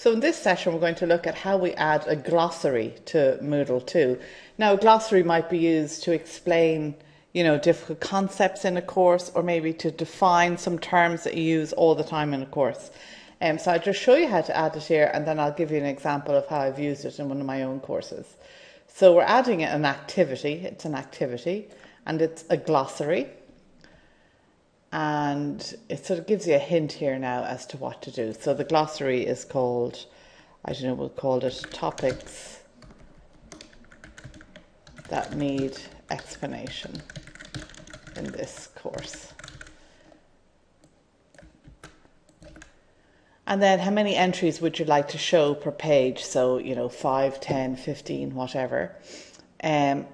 So in this session, we're going to look at how we add a glossary to Moodle 2. Now, a glossary might be used to explain, difficult concepts in a course, or maybe to define some terms that you use all the time in a course. So I'll just show you how to add it here, and then I'll give you an example of how I've used it in one of my own courses. So we're adding an activity. It's an activity, and it's a glossary. And it sort of gives you a hint here now as to what to do. So the glossary is called, we'll call it topics that need explanation in this course. And then how many entries would you like to show per page? So, 5, 10, 15, whatever. And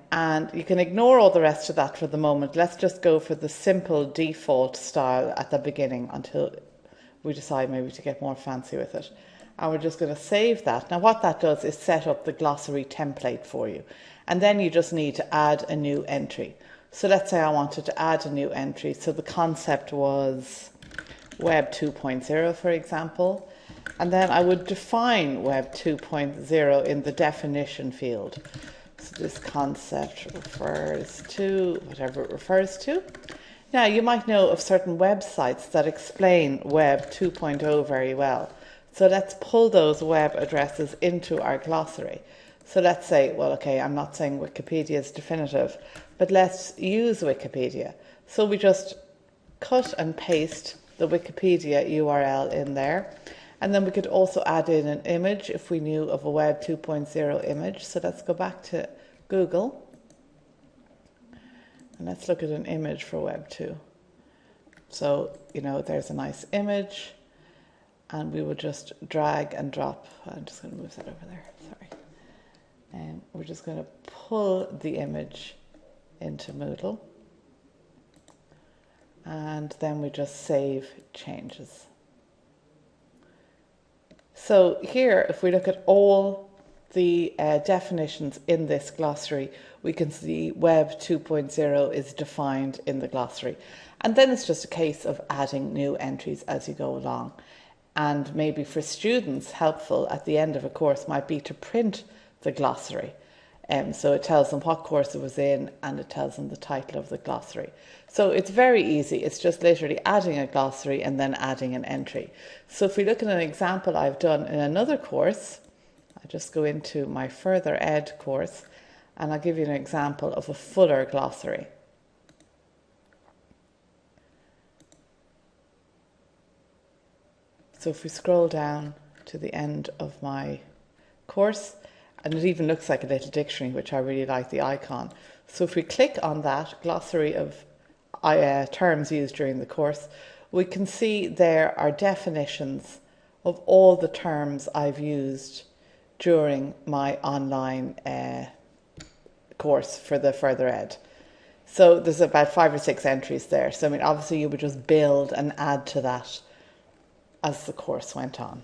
you can ignore all the rest of that for the moment. Let's just go for the simple default style at the beginning until we decide maybe to get more fancy with it. And we're just going to save that. Now what that does is set up the glossary template for you. And then you just need to add a new entry. So let's say I wanted to add a new entry. So the concept was Web 2.0, for example. And then I would define Web 2.0 in the definition field. So this concept refers to whatever it refers to. Now, you might know of certain websites that explain Web 2.0 very well. So let's pull those web addresses into our glossary. So let's say, well, okay, I'm not saying Wikipedia is definitive, but let's use Wikipedia. So we just cut and paste the Wikipedia URL in there. And then we could also add in an image if we knew of a Web 2.0 image. So let's go back to Google. And let's look at an image for Web 2. So, there's a nice image. And we would just drag and drop. I'm just going to move that over there. Sorry. And we're just going to pull the image into Moodle. And then we just save changes. So here, if we look at all the definitions in this glossary, we can see Web 2.0 is defined in the glossary. And then it's just a case of adding new entries as you go along. And maybe for students, helpful at the end of a course might be to print the glossary. So it tells them what course it was in, and it tells them the title of the glossary. So it's very easy. It's just literally adding a glossary and then adding an entry. So if we look at an example I've done in another course, I just go into my further ed course, and I'll give you an example of a fuller glossary. So if we scroll down to the end of my course, and it even looks like a little dictionary, which I really like the icon. So if we click on that glossary of terms used during the course, we can see there are definitions of all the terms I've used during my online course for the further ed. So there's about 5 or 6 entries there. So obviously you would just build and add to that as the course went on.